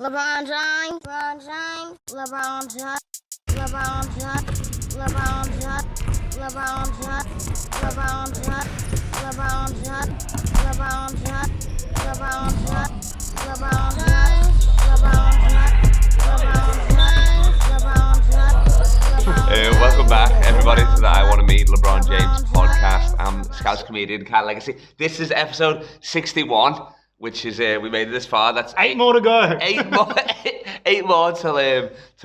LeBron James, LeBron James, LeBron James, LeBron James, LeBron James, LeBron James, LeBron James, LeBron James, LeBron James, LeBron James, LeBron James, Welcome back, everybody, to the I Want to Meet LeBron James podcast. I'm Scouse comedian Cat Legacy. This is episode 61, which is we made it this far. That's eight more to go. Eight more till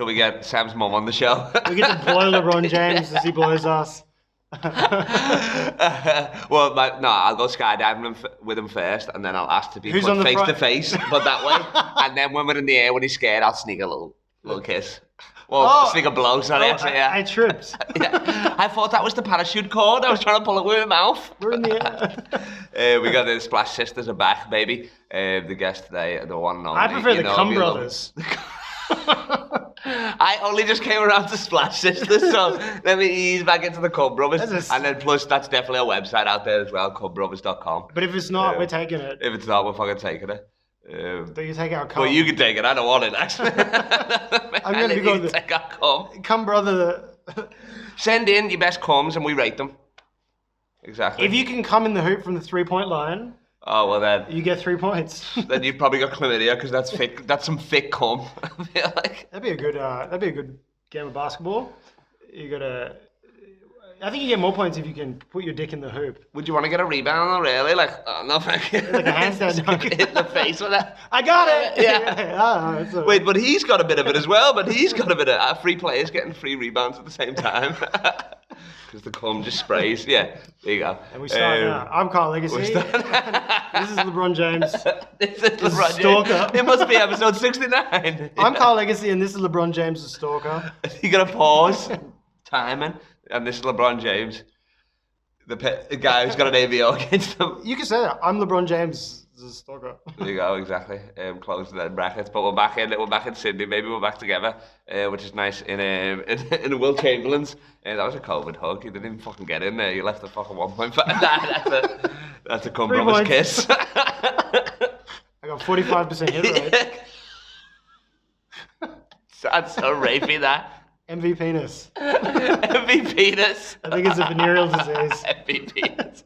we get Sam's mum on the show. We get to blow LeBron James as he blows us. I'll go skydiving with him first, and then I'll ask to be put face to face, but that way. And then when we're in the air, when he's scared, I'll sneak a little kiss. Well, sneak a blow, sorry. I tripped. Yeah. I thought that was the parachute cord. I was trying to pull it with my mouth. We're in the air. We got the Splash Sisters are back, baby. The guest today, the one and only. I prefer the Cum Brothers. I only just came around to Splash Sisters, so let me ease back into the Cum Brothers. And then plus, that's definitely a website out there as well, cumbrothers.com. But if it's not, we're taking it. If it's not, we're fucking taking it. Do you take our cum? Well, you can take it. I don't want it, actually. I'm going to be going to take our cum. Cum brother. Send in your best cums and we rate them. Exactly. If you can come in the hoop from the 3-point line, oh well, then you get 3 points. Then you've probably got chlamydia because that's thick. That's some thick cum. I feel like that'd be a good game of basketball. I think you get more points if you can put your dick in the hoop. Would you want to get a rebound, really? Like, no, like a handstand dunk. Hit the face with that. I got it! Yeah. Wait, but he's got a bit of it as well, but he's got a bit of free players getting free rebounds at the same time. Because the cum just sprays. Yeah, there you go. And we start now. I'm Carl Legacy. This is LeBron James. This is LeBron James. It must be episode 69. I'm Carl Legacy, and this is LeBron James, the stalker. You got to pause. Timing. And this is LeBron James, the guy who's got an AVO against him. You can say that. I'm LeBron James, the stalker. There you go, exactly. Close the brackets. But we're back in Sydney. Maybe we're back together, which is nice. In Wilt Chamberlains. That was a COVID hug. You didn't even fucking get in there. You left the fucking 1.5. That's a cum brother's kiss. I got 45% hit rate. That's so rapey, that. MV penis. MV penis. I think it's a venereal disease. MV penis.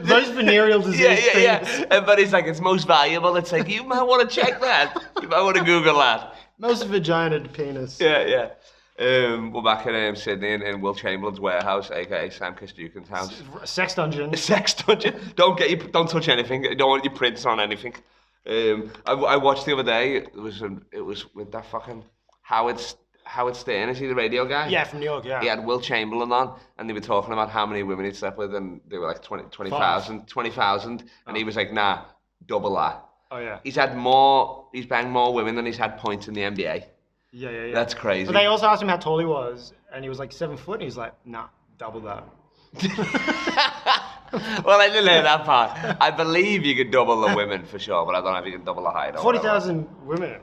Most venereal disease. Yeah. Everybody's like, it's most valuable. It's like, you might want to check that. You might want to Google that. Most vagina penis. Yeah. We're back in Sydney in Wilt Chamberlains' warehouse, aka Sam Kissajukian's house. Sex dungeon. Sex dungeon. Don't touch anything. You don't want your prints on anything. I watched the other day. It was with that fucking Howard Stern. Is he the radio guy? Yeah, from New York. Yeah. He had Wilt Chamberlain on, and they were talking about how many women he'd slept with, and they were like 20,000, and he was like, nah, double that. Oh yeah. He's banged more women than he's had points in the NBA. Yeah. That's crazy. But they also asked him how tall he was, and he was like 7 foot, and he's like, nah, double that. Well, I didn't hear that part. I believe you could double the women for sure, but I don't know if you can double the height. 40,000 women.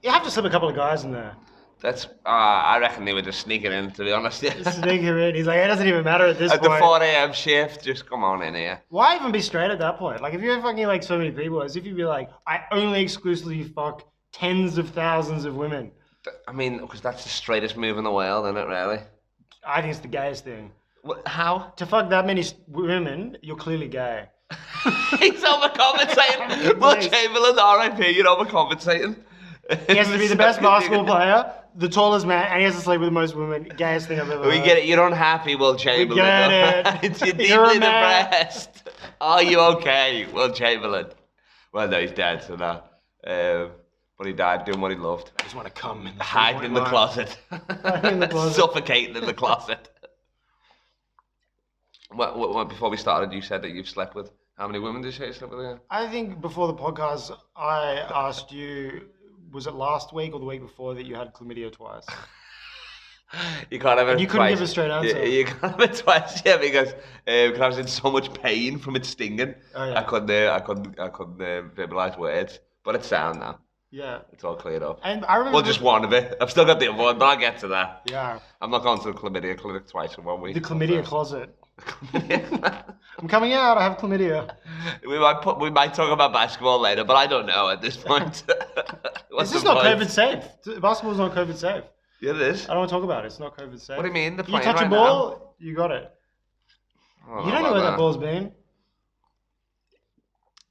You have to slip a couple of guys in there. That's. I reckon they were just sneaking in, to be honest. Sneaking in. He's like, it doesn't even matter at this point. At the 4 a.m. shift, just come on in here. Why even be straight at that point? Like, if you're fucking like so many people, as if you'd be like, I only exclusively fuck tens of thousands of women. I mean, because that's the straightest move in the world, isn't it, really? I think it's the gayest thing. How? To fuck that many women, you're clearly gay. He's overcompensating. Wilt Chamberlain, R.I.P., you're overcompensating. He has to be the best basketball player, the tallest man, and he has to sleep with the most women. Gayest thing I've ever heard. We get it. You're unhappy, Wilt Chamberlain. We get it. You're deeply depressed. Are you okay, Wilt Chamberlain? Well, no, he's dead, so no. But he died doing what he loved. I just want to come in the hide in the closet. Suffocating in the closet. What, before we started, you said that you've slept with... How many women did you say you slept with again? I think before the podcast, I asked you, was it last week or the week before, that you had chlamydia twice? You can't have it twice. You couldn't give a straight answer. You can't have it twice, yeah, because I was in so much pain from it stinging. Oh, yeah. I couldn't verbalise words, but it's sound now. Yeah. It's all cleared up. And I remember... Well, just one of it. I've still got the other one, but I'll get to that. Yeah. I'm not going to the chlamydia clinic twice in 1 week. The chlamydia closet. I'm coming out. I have chlamydia. We might talk about basketball later, but I don't know at this point. It's just not COVID safe. Basketball's not COVID safe. Yeah, it is. I don't want to talk about it. It's not COVID safe. What do you mean? You touch a ball, you got it. You don't know where that ball's been.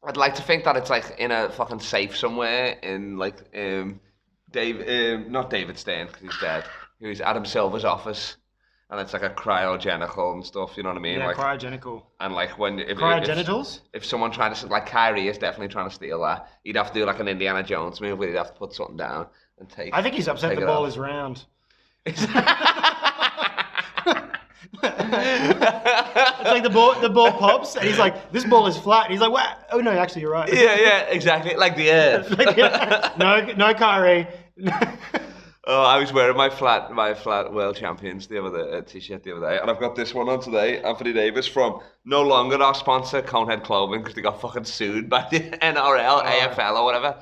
I'd like to think that it's like in a fucking safe somewhere in like not David Stern because he's dead. He's Adam Silver's office, and it's like a cryogenical and stuff. You know what I mean? Yeah, like, cryogenical. And like when cryogenitals. If someone tried to like Kyrie is definitely trying to steal that, he'd have to do like an Indiana Jones move where he'd have to put something down and take. I think he's upset the ball is round. It's like the ball pops, and he's like, "This ball is flat." And he's like, "What? Oh no, actually, you're right." Yeah, exactly, like the Earth. No, Kyrie. Oh, I was wearing my flat World Champions t-shirt the other day, and I've got this one on today, Anthony Davis from no longer our sponsor, Conehead Clothing, because they got fucking sued by the NRL, AFL or whatever.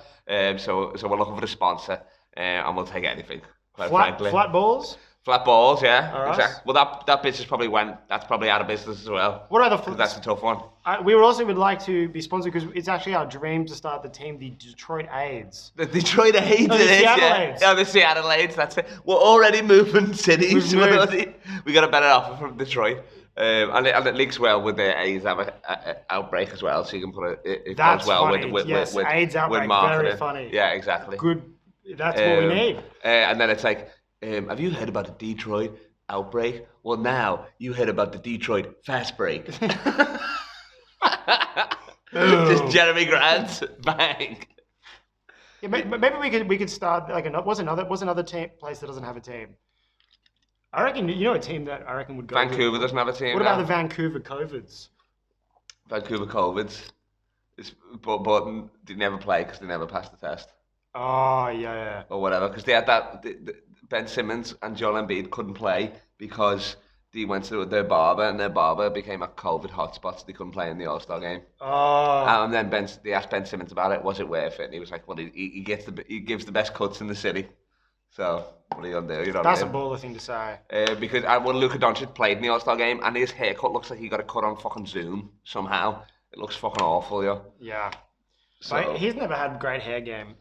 So we're looking for a sponsor, and we'll take anything. Flat balls. Flat balls, yeah. All right. Exactly. Well, that business that's probably out of business as well. What are that's a tough one. We would like to be sponsored because it's actually our dream to start the team, the Detroit Aids. The Detroit Aids, no, the Seattle Aids. Yeah, the Seattle Aids, that's it. We're already moving cities. We got a better offer from Detroit. And it links well with the AIDS outbreak as well, so you can put it that's goes well funny. with AIDS outbreak, with marketing. very funny. Yeah, exactly. Good. That's what we need. And then it's like, have you heard about the Detroit outbreak? Well, now you heard about the Detroit fast break. Just Jeremy Grant, bang. Yeah, maybe we could start like what's another place that doesn't have a team? I reckon a team that I reckon would go. Vancouver doesn't have a team. What about the Vancouver Covids? Vancouver Covids, but they never play because they never passed the test. Oh yeah. Or whatever, because they had that. Ben Simmons and Joel Embiid couldn't play because they went to their barber, and their barber became a COVID hotspot, so they couldn't play in the All-Star game. Oh. And then they asked Ben Simmons about it. Was it worth it? And he was like, "Well, he gives the best cuts in the city. So what are you gonna do? You know That's what I mean? a baller thing to say. Because when Luka Doncic played in the All-Star game, and his haircut looks like he got a cut on fucking Zoom somehow. It looks fucking awful, yo. Yeah. So but he's never had a great hair game.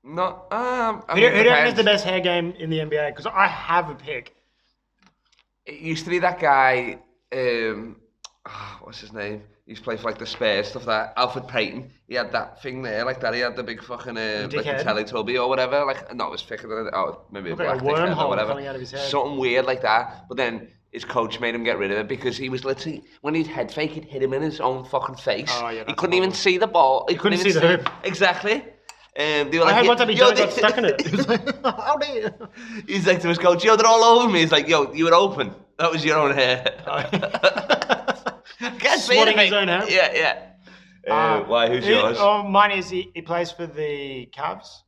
No, Who do you reckon is the best hair game in the NBA? Because I have a pick. It used to be that guy, what's his name? He used to play for like the Spurs, stuff like that. Alfred Payton. He had that thing there, like that. He had the big fucking, like the Teletubby or whatever. Like, no, it was thicker than it. Maybe a black wormhole or whatever. coming out of his head. Something weird like that. But then his coach made him get rid of it because he was literally, when he'd head fake, he'd hit him in his own fucking face. Oh, yeah, he couldn't even see the ball. He couldn't see the hoop. Exactly. They were I like, had one time he got stuck in it. He was like, how dare you? He's like to his coach, yo, they're all over me. He's like, yo, you were open. That was your own hair. Can't see Swatting anything. his own hair? Yeah. Why, who's yours? Mine is he plays for the Cavs.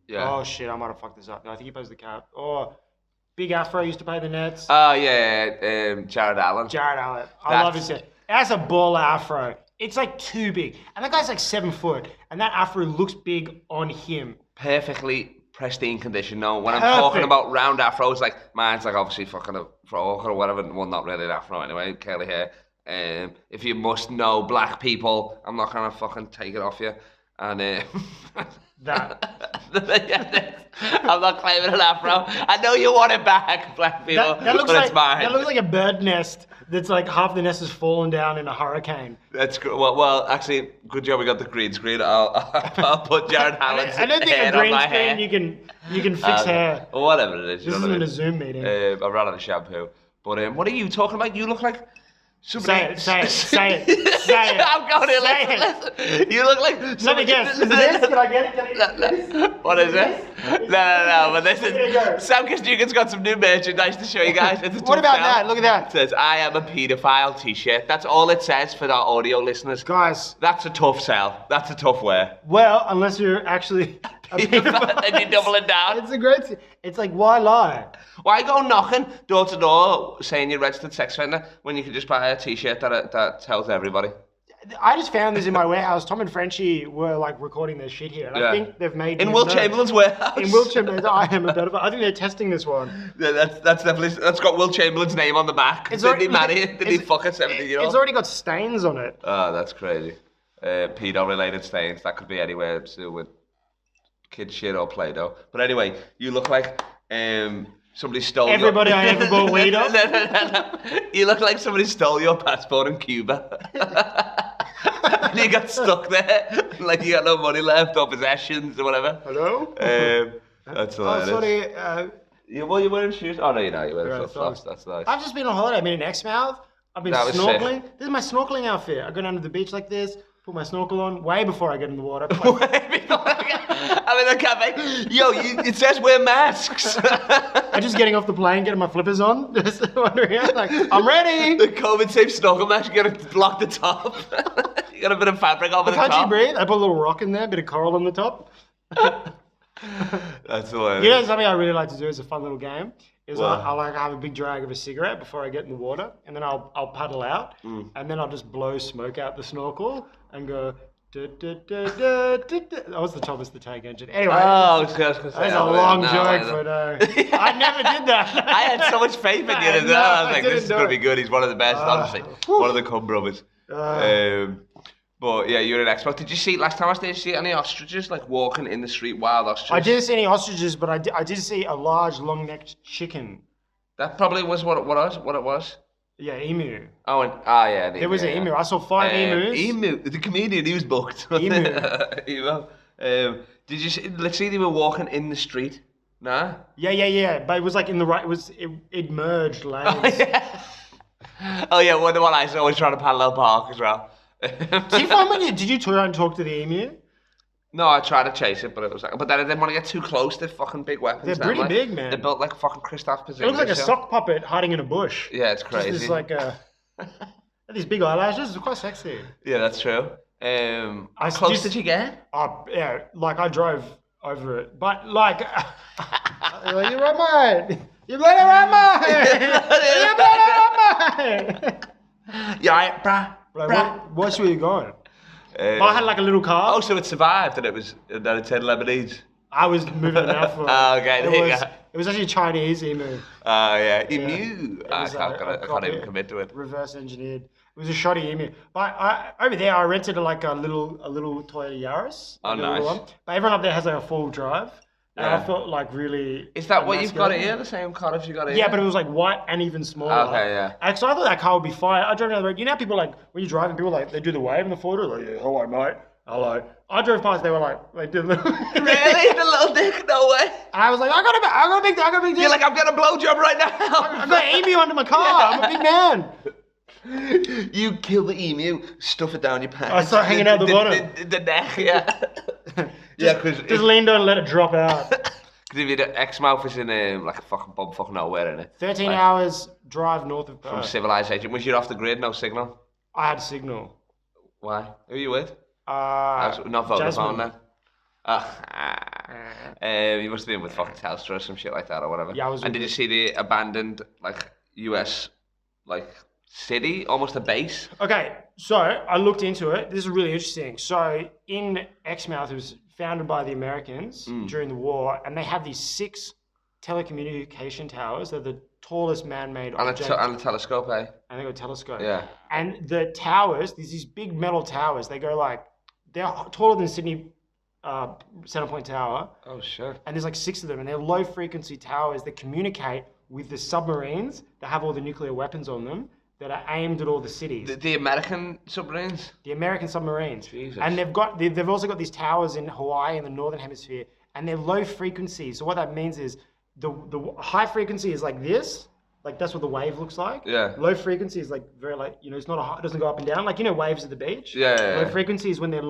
Yeah. Oh shit, I might have fucked this up. No, I think he plays for the Cavs. Oh, Big Afro used to play the Nets. Oh, yeah. Jared Allen. I love his hair. That's a ball afro. It's like too big. And that guy's like 7 foot. And that afro looks big on him. Perfectly pristine condition. No, when I'm talking about round afros, like mine's like obviously fucking a fro or whatever. Well, not really an afro anyway, curly hair. If you must know black people, I'm not gonna fucking take it off you. And I'm not claiming an afro. I know you want it back, black people, it's mine. That looks like a bird nest that's like half the nest has fallen down in a hurricane. That's good. Well, actually, good job we got the green screen. I'll put Jared Allen's I don't think a green screen you can fix hair. Or whatever it is. This isn't a Zoom meeting. I ran out of shampoo. But what are you talking about? You look like somebody. Say it. I'm going to listen. You look like Let me guess. Is it this? Can I get it? What is it? No. But this is Sam Kissajukian's got some new merchandise to show you guys. What about that? Look at that. It says "I am a paedophile" t-shirt. That's all it says for our audio listeners. Guys, that's a tough sell. That's a tough wear. Well, unless you're actually a paedophile. And you double it down. It's a great. It's like, why lie? Why go knocking door to door saying you're a registered sex offender when you can just buy a t-shirt that tells everybody? I just found this in my warehouse. Tom and Frenchie were like recording their shit here. And I think they've made in Wilt Chamberlains' warehouse. In Wilt Chamberlains, I am a better. I think they're testing this one. Yeah, that's definitely that's got Wilt Chamberlains' name on the back. Did he marry it? Did he fuck a 17-year-old? It's already got stains on it. Oh, that's crazy. Pedo-related stains. That could be anywhere to do with kid shit or Play-Doh. But anyway, you look like somebody stole everybody I ever bought weed off. No. You look like somebody stole your passport in Cuba. And you got stuck there, like you got no money left or possessions or whatever. Hello? That's hilarious. Oh, sorry. You wearing shoes? Oh, no, you're not. You're wearing flip-flops. That's nice. I've just been on holiday. I've been in Exmouth. I've been snorkeling. This is my snorkeling outfit. I go down to the beach like this, put my snorkel on, way before I get in the water. I'm in the cafe. Yo, it says wear masks. I'm just getting off the plane, getting my flippers on, just wondering, like, I'm ready. The COVID-safe snorkel mask, you gotta block the top. You got a bit of fabric over the top. Can't you breathe? I put a little rock in there, a bit of coral on the top. That's hilarious. You know something I really like to do as a fun little game? Is I like have a big drag of a cigarette before I get in the water, and then I'll paddle out, and then I'll just blow smoke out the snorkel and go. That was the Thomas the Tank Engine. Anyway, that's a long joke, but I never did that. I had so much faith in you as well. I was like, this is going to be good. He's one of the best, honestly. One of the cum brothers. But yeah, you're in Exmouth. Did you see, last time I stayed, did you see any ostriches like walking in the street, wild ostriches? I didn't see any ostriches, but I did see a large long-necked chicken. That probably was what it was. Yeah, emu. Yeah. There was an emu. I saw 5 emus. Emu, the comedian, he was booked. Emu. Did you see, let's see, they were walking in the street. Nah? Yeah. But it was like in the right, it merged lanes. Oh yeah, one the one I saw was trying to parallel park as well. Did you try and talk to the emu? No, I tried to chase it, but it was like, but then I didn't want to get too close. They're fucking big weapons. They're pretty big, man. They're built like fucking Christoph Porzingis. It looks like a sock puppet hiding in a bush. Yeah, it's crazy. Just this like these big eyelashes. It's quite sexy. Yeah, that's true. How close did you get? Yeah, like I drove over it, but like, you're right, mate. You better run, mate. You better run, mate. Yeah, bruh. What's where you going? But I had like a little car. Oh, so it survived and it had 10 Lebanese. I was moving it out for it. Oh, okay, there you go. It was actually a Chinese emu. Oh, yeah. Emu. I can't even commit to it. Reverse engineered. It was a shoddy emu. But over there, I rented a little Toyota Yaris. Oh, nice. One. But everyone up there has like a full drive. And I felt like really... Is that what you've got here? The same car as you got here? Yeah, but it was like white and even smaller. Okay, yeah. And so I thought that car would be fine. I drove down the road. You know how people like, when you're driving, people like, they do the wave in the photo? Like, yeah, hello, mate. Hello. I drove past, they were like, they did the... Really? The little dick? No way. And I was like, I got a big dick. You're like, I'm getting a blowjob right now. I got an emu under my car. Yeah. I'm a big man. You kill the emu, stuff it down your pants. I start hanging out the bottom. The neck, yeah. Just lean down and let it drop out. Because if you do, Exmouth is in like a fucking nowhere, innit? 13 hours drive north of Perth. From civilization. Was you off the grid, no signal? I had signal. Why? Who are you with? Not Vodafone then. You must have been with fucking Telstra or some shit like that or whatever. Yeah, I was. And did you see the abandoned like US like city, almost a base? Okay, so I looked into it. This is really interesting. So in Exmouth, it was founded by the Americans during the war, and they have these 6 telecommunication towers. They're the tallest man-made object. And a telescope, eh? And they got a telescope. Yeah. And the towers, these big metal towers, they go like, they're taller than Sydney Centrepoint Tower. Oh, shit. And there's like 6 of them, and they're low-frequency towers that communicate with the submarines that have all the nuclear weapons on them that are aimed at all the cities. The American submarines? The American submarines. Jesus. And they've also got these towers in Hawaii in the northern hemisphere, and they're low frequency. So what that means is the high frequency is like this, like that's what the wave looks like. Yeah. Low frequency is like very like, you know, it's not it doesn't go up and down. Like, you know, waves at the beach. Yeah. Low frequency is when they're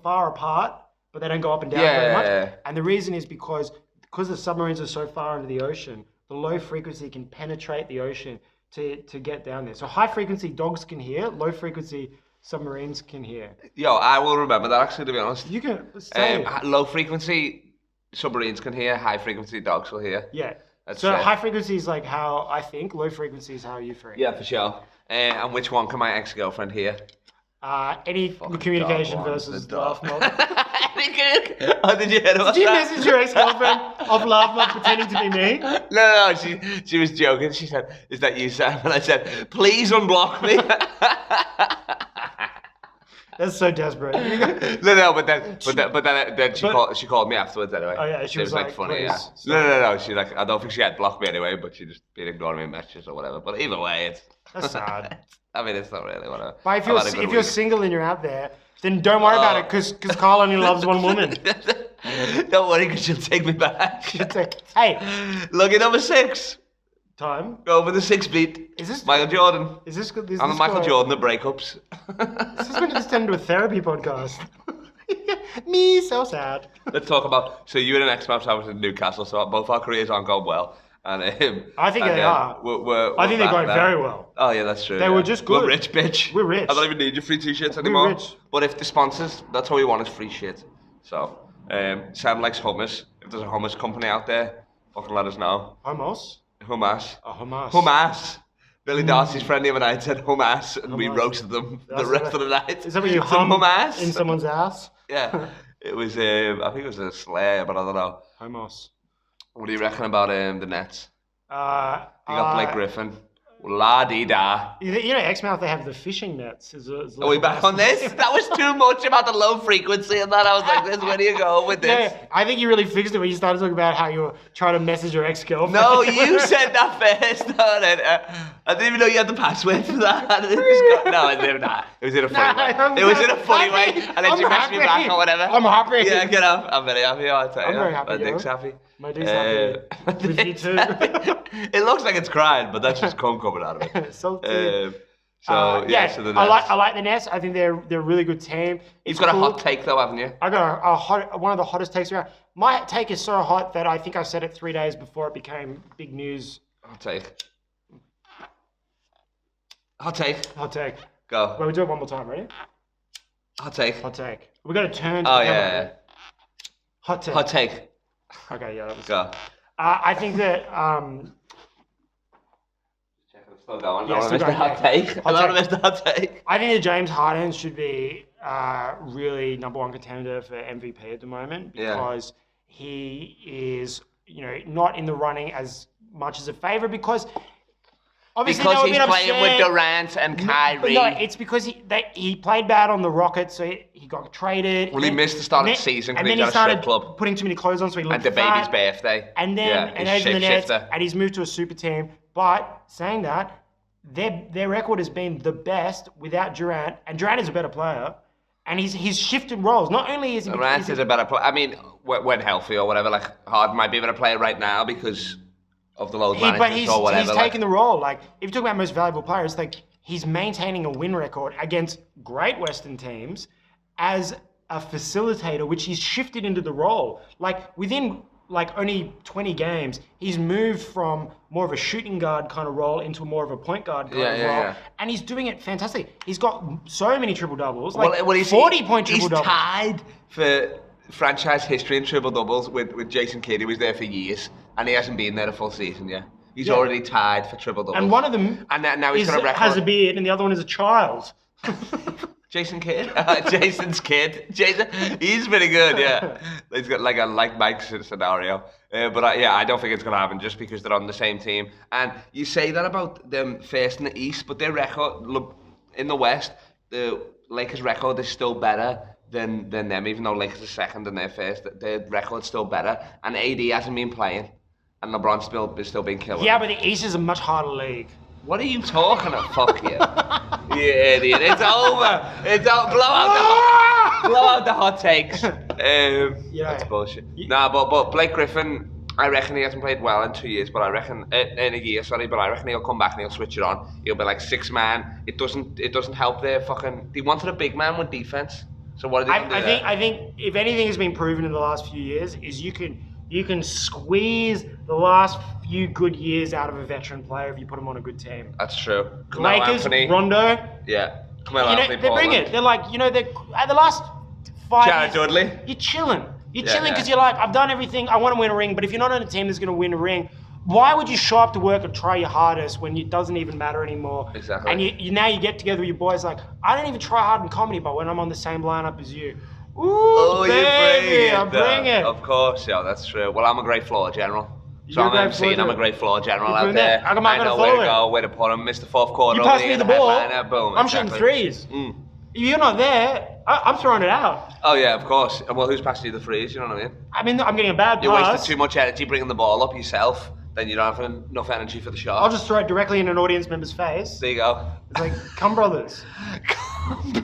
far apart, but they don't go up and down very much. Yeah. And the reason is because the submarines are so far into the ocean, the low frequency can penetrate the ocean to get down there. So high frequency dogs can hear, low frequency submarines can hear. Yo, I will remember that actually, to be honest. You can say low frequency submarines can hear, high frequency dogs will hear. Yeah. That's so fair. high frequency is like how I think, low frequency is how you think. Yeah, for sure. And which one can my ex-girlfriend hear? Any communication versus laugh mob. Oh, did you hear about Did you that? message your ex-girlfriend of laugh mob pretending to be me? No, she was joking. She said, "Is that you, Sam?" And I said, "Please unblock me." That's so desperate. No, but then she called me afterwards anyway. Oh yeah, she was like funny. Yeah. please. No. She's like, I don't think she had blocked me anyway, but she just been ignoring me messages or whatever. But either way, it's That's sad. I mean, it's not really whatever. But if you're single and you're out there, then don't worry about it because Carl only loves one woman. Don't worry, because she'll take me back. Hey, Lucky number 6. time. Go over the 6 beat. Is this Michael Jordan? Is this good? I'm the Michael Jordan of breakups. This has been just turned into a therapy podcast. Me, so sad. Let's talk about. So you and an Exmouth, I was in Newcastle, so both our careers aren't going well. And I think they are. I think they're going very well. Oh yeah, that's true. They were just good. We're rich, bitch. We're rich. I don't even need your free t-shirts anymore. We're rich. But if the sponsors, that's all we want is free shit. So Sam likes hummus. If there's a hummus company out there, fucking let us know. Hummus. Hummus. Oh, hummus. Hummus. Billy Darcy's friend the other night said hummus, and we Hummus. roasted them the That's rest of the night. Is that when you Some hum hummus in someone's ass? Yeah, it was. I think it was a slay, but I don't know. Hummus. What do you reckon about the Nets? You You got Blake Griffin. La di da. You know, Exmouth, they have the fishing nets. Are we back on this? That was too much about the low frequency and that. I was like, this, where do you go with this? Yeah, I think you really fixed it when you started talking about how you were trying to message your ex-girlfriend. No, you said that first. No, I didn't even know you had the password for that. No, it didn't. It was in a funny way. It was in a funny way. And then you messaged me back or whatever. I'm happy. Yeah, get up. I'm very happy. I'll tell you. I'm very happy. My dick's happy. My dick's happy. With you too. It looks like it's crying, but that's just cum coming out of it. So the I Nets. like the Nets. I think they're a really good team. You've got a hot take though, haven't you? I got one of the hottest takes around. My take is so hot that I think I said it 3 days before it became big news. Hot take. Hot take. Hot take. Go. Well, we do it one more time. Ready? Hot take. Hot take. We got to turn. To Oh the yeah. camera. Hot take. Hot take. Okay, yeah. That was, Go. I think that Still going. Yeah, I don't still want to miss the going, hot yeah. take. I Hot don't want to take. miss the hot take. I think that James Harden should be really #1 contender for MVP at the moment because he is, not in the running as much as a favorite because obviously Because they were he's a bit playing with upset. Durant and Kyrie. No, it's because he played bad on the Rockets, so he got traded. Well, he missed the start of the season because he got a strip club. Putting too many clothes on, so he looked And the baby's fat. birthday. And then Yeah, and he's over the Nets, shapeshifter. and he's moved to a super team. But saying that, their record has been the best without Durant, and Durant is a better player. And he's shifted roles. Not only is he Durant is a better player. I mean, when healthy or whatever, like Harden might be a better player right now because of the load but management or whatever. he's taken the role. Like, if you talk about most valuable players, like he's maintaining a win record against great Western teams as a facilitator, which he's shifted into the role. Like within only 20 games, he's moved from more of a shooting guard kind of role into more of a point guard kind of role. Yeah. And he's doing it fantastic. He's got so many triple doubles, he's 40-point triple He's doubles. tied for franchise history in triple doubles with Jason Kidd, who was there for years, and he hasn't been there a full season yet. He's already tied for triple doubles. And one of them and now he's got a record. has a beard, and the other one is a child. Jason Kidd? Jason's kid. Jason, he's pretty good, yeah. He's got like a Mike scenario. But I don't think it's going to happen just because they're on the same team. And you say that about them first in the East, but their record, look, in the West, the Lakers' record is still better than them, even though Lakers are second and they're first. Their record's still better. And AD hasn't been playing. And LeBron's still been killing. Yeah, but the East is a much harder league. What are you talking about? Fuck you. You idiot. It's over. It's over. Blow out the hot takes. That's bullshit. Nah, but Blake Griffin, I reckon he hasn't played well in 2 years, but I reckon in a year, but I reckon he'll come back and he'll switch it on. He'll be like 6 man. It doesn't help their fucking. They wanted a big man with defense. So what are they gonna do? I think if anything has been proven in the last few years is you can squeeze the last few good years out of a veteran player if you put him on a good team. That's true. Carmelo Lakers, Anthony. Rondo. Yeah. Carmelo Anthony. They bring it. They're like, they're at the last 5 Jared years. Dudley. You're chilling. You're Yeah, chilling because you're like, I've done everything. I want to win a ring, but if you're not on a team that's going to win a ring, why would you show up to work and try your hardest when it doesn't even matter anymore? Exactly. And you now you get together with your boys like, I don't even try hard in comedy, but when I'm on the same lineup as you, ooh, baby, I bring it. Of course, yeah, that's true. Well, I'm a great floor general. So You're a I'm great MC floor and I'm a general. great floor general You're out doing there. that. How come I gotta know where to follow go, where to put them. Mr. Fourth quarter. You pass me the ball. Boom. I'm shooting threes. If you're not there, I'm throwing it out. Oh yeah, of course. Well, who's passing you the threes? You know what I mean? I mean, I'm getting a bad You're pass. wasting too much energy bringing the ball up yourself. Then you don't have enough energy for the shot. I'll just throw it directly in an audience member's face. There you go. It's like, come brothers.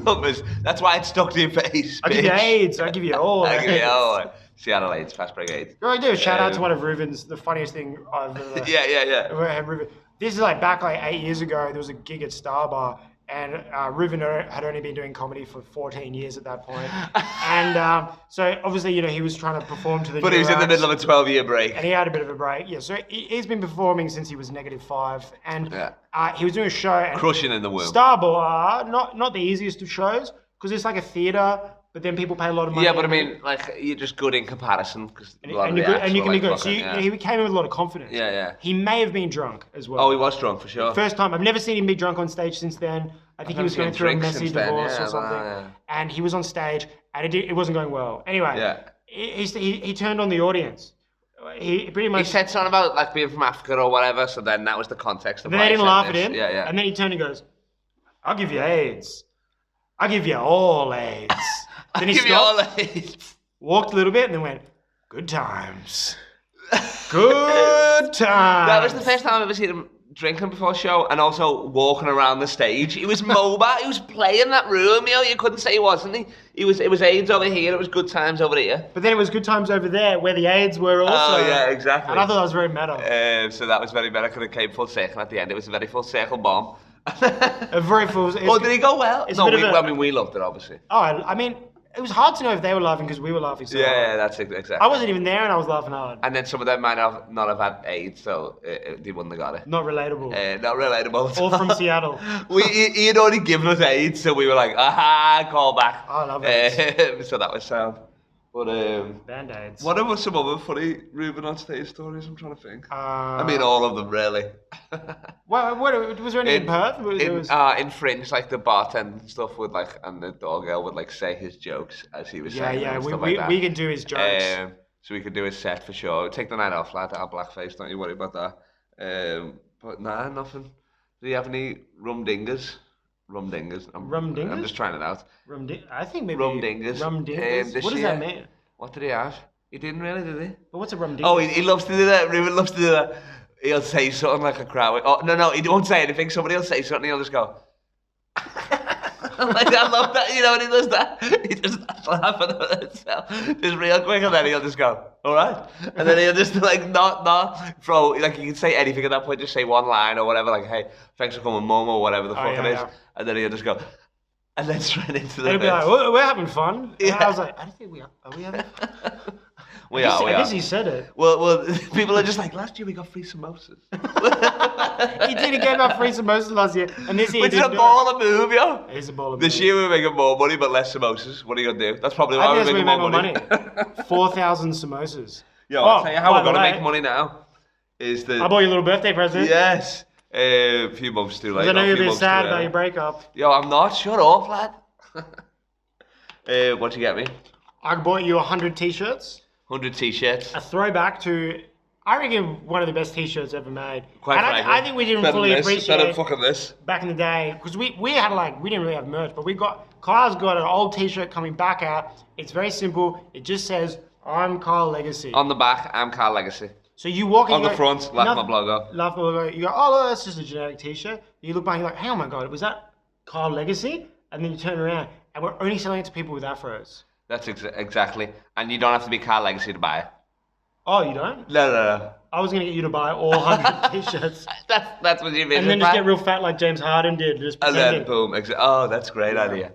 Brothers. That's why it's stuck to your face. I give you AIDS. I give you all. I give you all. Seattle AIDS, fast break AIDS. You know what I do? Shout out to one of Ruben's, the funniest thing I've ever Yeah. ever had. Ruben. This is like back like 8 years ago. There was a gig at Star Bar, and Ruben had only been doing comedy for 14 years at that point. And so obviously, you know, he was trying to perform to the But he was in the middle of a 12-year break. and he had a bit of a break. Yeah, so he's been performing since he was -5, and Yeah. he was doing a show. And Crushing in the womb. Star Bar, not the easiest of shows because it's like a theater, but then people pay a lot of money. Yeah, but I mean, like, you're just good in comparison. Cause and you can be good. So he came in with a lot of confidence. Yeah. He may have been drunk as well. Oh, he was drunk for sure. First time. I've never seen him be drunk on stage since then. I think he was going through a messy divorce or something. And he was on stage, and it wasn't going well. Anyway, he turned on the audience. He pretty much... He said something about, like, being from Africa or whatever, so then that was the context of Then why they he didn't said laugh this. at him. Yeah. And then he turned and goes, I'll give you AIDS. I'll give you all AIDS. Then he stopped, walked a little bit, and then went, good times. Good times. That was the first time I've ever seen him drinking before a show and also walking around the stage. He was mobile. He was playing that room. You know, you couldn't say he wasn't. It was AIDS over here. It was good times over here. But then it was good times over there where the AIDS were also. Oh, yeah, exactly. And I thought that was very meta. So that was very meta because it came full circle at the end. It was a very full circle bomb. A very full... Oh, did he go well? It's No, a bit of a- we loved it, obviously. Oh, I mean, it was hard to know if they were laughing because we were laughing so hard. Yeah, that's it, exactly. I wasn't even there and I was laughing hard. And then some of them might not have had AIDS, so they wouldn't have got it. Not relatable. Not relatable. All from Seattle. He had already given us AIDS, so we were like, aha, call back. I love it. So that was sound. But Band-Aids. what are some other funny Ruben on stage stories? I'm trying to think. I mean, Uh, all of them really. what was there any in Perth? In Fringe, like the bartender and stuff would like, and the dog girl would like say his jokes as he was saying them and stuff like that. we can do his jokes. So we could do his set for sure. Take the night off, lad. I'll blackface. Don't you worry about that. But nah, nothing. Do you have any rum dingers? Rum dingers. Rum dingers? I'm just trying it out. I think maybe Rum dingers. Rum dingers. This What does year. that mean? What did he have? He didn't really, did he? But what's a rum dingus? Oh, he loves to do that. Ruben loves to do that. He'll say something like a crowd. Oh, no, he won't say anything. Somebody will say something, he'll just go. Like, I love that, you know, when he does that. He just starts laughing at himself. Just real quick, and then he'll just go, all right. And then he'll just, like, not throw, like, you can say anything at that point, just say one line or whatever, like, hey, thanks for coming, Mum, or whatever the fuck it is. Yeah. And then he'll just go, and then straight into the He'll be like, we're having fun. Yeah. And I was like, I don't think we are. Are we having fun? We I are. guess he said it. Well, people are just like, last year we got free samosas. He did. He gave out free samosas last year, and this year Which he is a didn't baller move, yo. It is a baller This move. year we're making more money but less samosas. What are you gonna do? That's probably I why think we're that's where making we more made more money. 4,000 samosas. Yo, I'll tell you how by we're the gonna way, make money now. Is the I bought you a little birthday present. yes, a few months too late. Because I know not a you're a few bit months too sad early. about your breakup. Yo, I'm not. Shut up, lad. What'd you get me? I bought you 100 t-shirts. 100 t-shirts. A throwback to, I reckon, one of the best t-shirts ever made. Quite and frankly. I think we didn't Better fully than this, appreciate better than fucking this. back in the day, because we had we didn't really have merch, but Kyle's got an old t-shirt coming back out. It's very simple. It just says, I'm Kyle Legacy. On the back, I'm Carl Legacy. So you walk in. On the front, laugh my logo. Laugh my logo. You go, oh, look, that's just a generic t-shirt. You look back, you're like, hey, oh my God, was that Kyle Legacy? And then you turn around, and we're only selling it to people with afros. That's exactly. And you don't have to be Carl Legacy to buy it. Oh, you don't? No. I was going to get you to buy all 100 t-shirts. That's what you mean. And then just get real fat like James Harden did. Just And pretending. then boom. Oh, that's a great idea.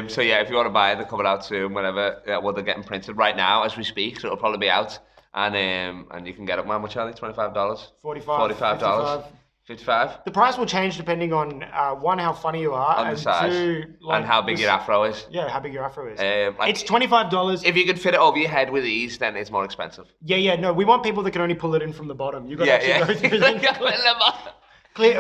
So yeah, if you want to buy it, they're coming out soon. Whenever, well, they're getting printed right now as we speak, so it'll probably be out. And you can get it. How much are they? $25. $45. $45. 55? The price will change depending on one, how funny you are, On the and size. two, like, And how big your afro is. Yeah, how big your afro is. Like, It's $25. If you could fit it over your head with ease, then it's more expensive. Yeah, no, we want people that can only pull it in from the bottom. You got to Yeah, actually go through the clear,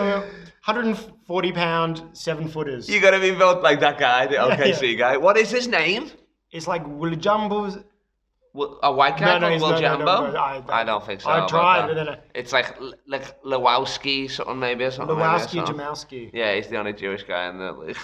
140 pound 7-footers. You gotta be built like that guy, the OKC guy. What is his name? It's like Wilt Chamberlains. A white guy called Wilt Chambo? No, I don't think so. I tried, but then it's like Lewowski something maybe or something. Lewowski. Yeah, he's the only Jewish guy in the league.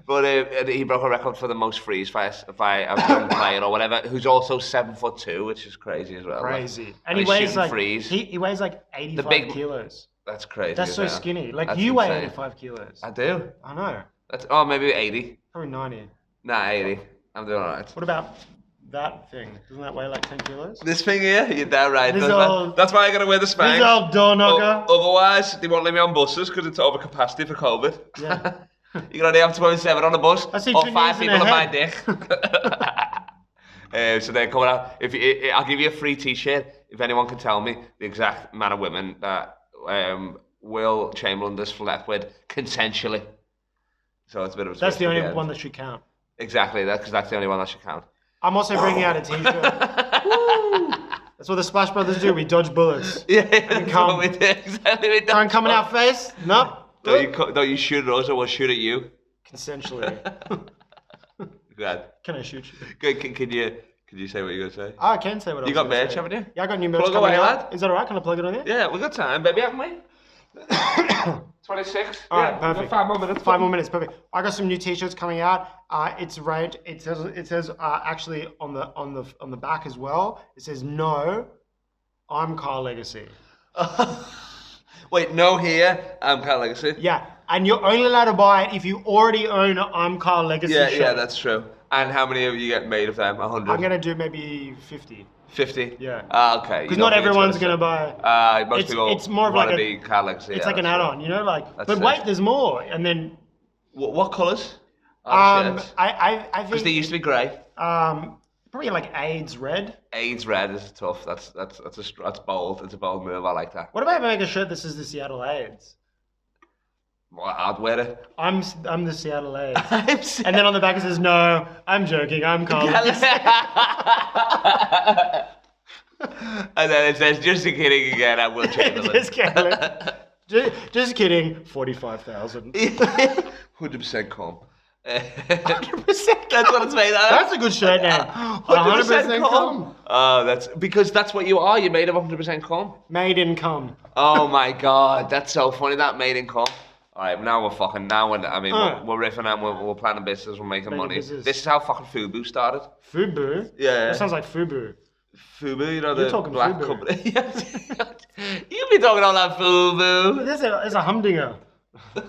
But he broke a record for the most frees by a young player or whatever, who's also 7'2", which is crazy as well. Crazy. Like, and he weighs like frees. he weighs like 85 kilos. That's crazy. That's so skinny. Like, That's you weigh insane. 85 kilos. I do. I know. Maybe 80. Probably 90. Nah, 80. I'm doing alright. What about that thing? Doesn't that weigh like 10 kilos? This thing here? You're damn right. This That's why I gotta wear the Spanx. This old door knocker. Otherwise, they won't let me on buses because it's over capacity for COVID. Yeah. You can only have 27 on a bus, I see or 2 5 knees people and on a my head. dick. So they're coming out. I'll give you a free T-shirt if anyone can tell me the exact man of women that Wilt Chamberlains has slept with consensually. So it's a bit of a That's the only one that should count. Exactly, because that's the only one that should count. I'm also bringing out a T-shirt. That's what the Splash Brothers do. We dodge bullets. Yeah, that's what we do. Exactly. Try and come in our face? Nope. Don't you shoot at us or we'll shoot at you? Consensually. Glad. Can I shoot you? Good. Can you say what you're gonna say? I can say what I was You got gonna merch, say. haven't you? Yeah, I got new merch Plug coming away, out. lad. Is that alright? Can I plug it on there? Yeah, we got time, baby, haven't we? 26. Alright, Yeah, perfect. 5 more minutes. 5 more minutes, perfect. I got some new T-shirts coming out. It's red. It says actually on the back as well. It says no, I'm Carl Legacy. Wait, no here. I'm Carl Legacy. Yeah, and you're only allowed to buy it if you already own an I'm Carl Legacy shirt. Yeah, that's true. And how many of you get made of them? 100. I'm gonna do maybe 50. 50. Yeah. Okay. Because not everyone's gonna buy. Most people. It's more of wanna like be Carl Legacy. It's like an add-on, you know, like. That's But it. wait, there's more, and then. What colours? I think. Because they used to be grey. Probably like AIDS red. AIDS red is tough. That's bold. It's a bold move. I like that. What about if I make a shirt that says the Seattle AIDS? Well, I'd wear it. I'm the Seattle AIDS. And then on the back it says, no, I'm joking, I'm Carl. And then it says, just kidding again, I will Chamberlains. Just kidding, 45,000. 100% calm. 100% That's what it's made out of. That's a good shirt name. 100% cum. Oh, that's because that's what you are. You're made of 100% cum. Made in cum. Oh my god, that's so funny. That made in cum. All right, now we're fucking. Now we're riffing and we're planning business. We're making money. Business. This is how fucking Fubu started. Fubu. Yeah. That sounds like Fubu. Fubu, you know You're the talking black Fubu. company. You be talking all that Fubu. There's a humdinger.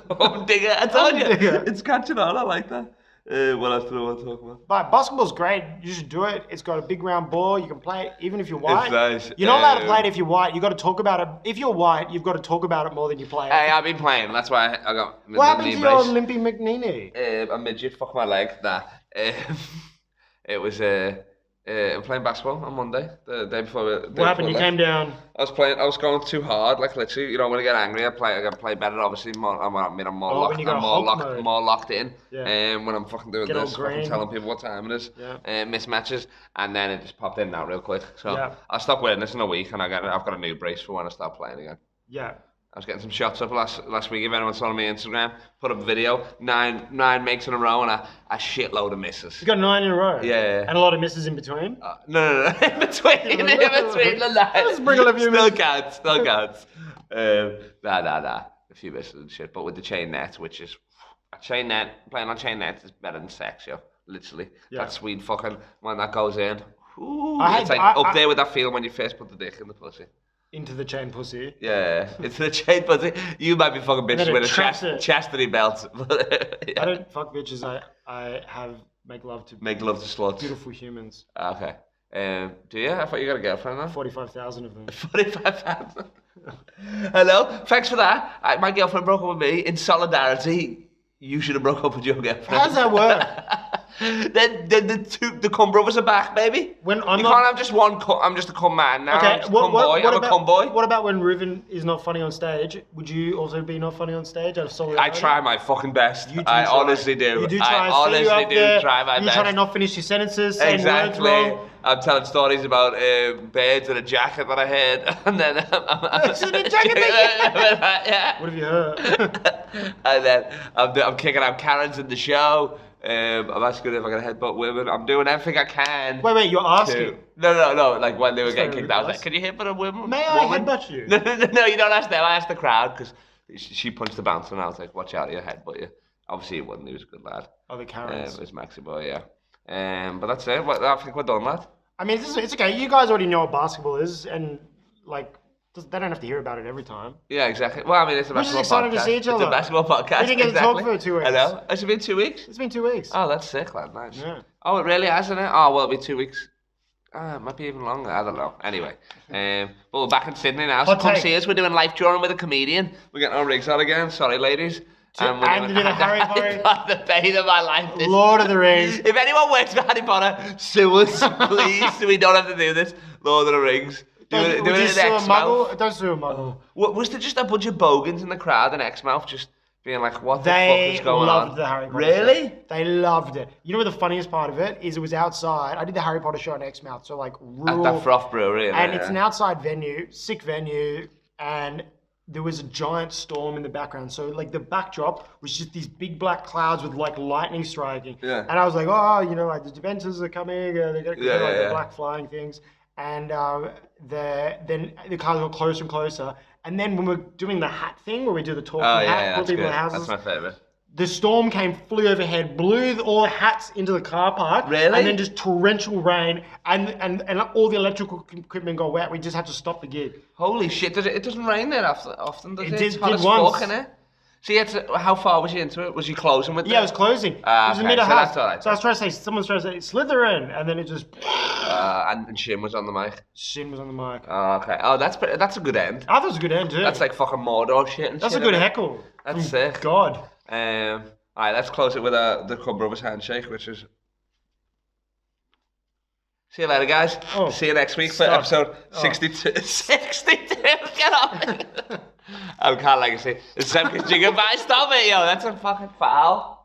Humdinger. I told you. Humdinger. It's catching on. I like that. What else do I want to talk about? But basketball's great. You should do it. It's got a big round ball. You can play it even if you're white. It's nice. You're not allowed to play it if you're white. You've got to talk about it. If you're white, you've got to talk about it more than you play it. Hey, I've been playing. That's why I got What happened knee to brace. your Limpy McNeely? A midget. Fuck my leg. Nah. It was I'm playing basketball on Monday, the day before. What happened? You came down. I was going too hard, like literally. You know, when I get angry, I play better. Obviously, I'm more Oh, when you go Hulk mode. more locked in. Yeah. When I'm fucking doing Get all this, fucking green. telling people what time it is. Yeah. Mismatches, and then it just popped in now real quick. So Yeah. I'll stop wearing this in a week, and I've got a new brace for when I start playing again. Yeah. I was getting some shots up last week. If anyone saw on my Instagram, put up a video, nine makes in a row and a shitload of misses. You got 9 in a row. Yeah. And a lot of misses in between. No. In between the nine. Let's bring it up a few minutes. Still counts. Nah. A few misses and shit. But with the chain net, which is playing on chain net is better than sex, yo. Literally. Yeah. That sweet fucking when that goes in. Ooh, I it's hate- like I- up there with that feeling when you first put the dick in the pussy. Into the chain pussy. Yeah, it's the chain pussy. You might be fucking then bitches it with a traps it. chastity belt. I don't fuck bitches. I make love to Make love to sluts. beautiful humans. Okay. Do you? I thought you got a girlfriend now. 45,000 of them. 45,000. Hello. Thanks for that. My girlfriend broke up with me in solidarity. You should have broke up with your girlfriend. How does that work? Then the cum brothers are back, baby. When I'm you not- can't have just one cum. I'm just a cum man now. Okay, I'm just a cum boy. I'm a cum boy. What about when Ruven is not funny on stage? Would you also be not funny on stage? Out of I solidarity? try my fucking best. You do I try. honestly do. You do I try. honestly do try my you best. try to not finish your sentences. Saying Exactly. Words wrong. I'm telling stories about birds and a jacket that I had, and then It's in a jacket that yeah. What have you heard? And then I'm kicking out Karens in the show. I'm asking if I'm gonna headbutt women. I'm doing everything I can. Wait, you're asking. No. Like when they were getting very kicked out, I was nice. like, "Can you headbutt a woman?" May I woman? headbutt you? No, you don't ask them. I asked the crowd because she punched the bouncer, and I was like, "Watch out, your headbutt you." Obviously, he wouldn't. He was a good lad. Oh, the Karens. It was Maxi boy, yeah. But that's it. I think we're done, lad. I mean, it's okay. You guys already know what basketball is, and like, they don't have to hear about it every time. Yeah, exactly. Well, I mean, it's a We're just basketball excited podcast. to see each other. It's a basketball podcast. We didn't get to exactly. talk for 2 weeks. I know. Has it been 2 weeks? It's been 2 weeks. Oh, that's sick, lad. Nice. Yeah. Oh, it really has, isn't it? Oh, well, it'll be 2 weeks. It might be even longer. I don't know. Anyway, but we're back in Sydney now. So Hot come take. see us. We're doing life touring with a comedian. We're getting our rigs on again. Sorry, ladies. And we're doing a Harry Potter. The pain of my life. Lord of the Rings. If anyone works for Harry Potter, sue us, please. So we don't have to do this. Lord of the Rings. Do it in Exmouth. Don't sue a muggle. Was there just a bunch of bogans in the crowd in Exmouth just being like, what the fuck is They going on? loved the Harry Potter Really? show. They loved it. You know what the funniest part of it is? It was outside. I did the Harry Potter show in Exmouth, so like At rural. that Froth Brewery. And it's an outside venue, sick venue, and there was a giant storm in the background. So like the backdrop was just these big black clouds with like lightning striking. Yeah. And I was like, oh, you know, like the Dementors are coming. They're going to the black flying things. And then the cars got closer and closer. And then when we're doing the hat thing, where we do the talking hat, put people in houses, That's my favourite. the storm flew overhead, blew all the hats into the car park. Really? And then just torrential rain, and all the electrical equipment got wet. We just had to stop the gig. Holy shit, it doesn't rain there often, does it? It It's did hot as once. fuck, innit? So how far was you into it? Was you closing with Yeah, it was closing. It was a okay, meter so high. that's all right. So I was trying to say, someone's trying to say Slytherin, and then it just and Shin was on the mic. Shin was on the mic. Oh, okay. Oh, that's a good end. I thought it was a good end too. That's like fucking Mordor shit and That's shit. a good innit? heckle. That's from sick. God. Alright, let's close it with the Club Brothers handshake, which is... See you later, guys. Oh, See you next week for stop. episode 62. 62? Get off! I'm Carl Legacy. It's Sam Kissajukian. Stop it, yo. That's a fucking foul.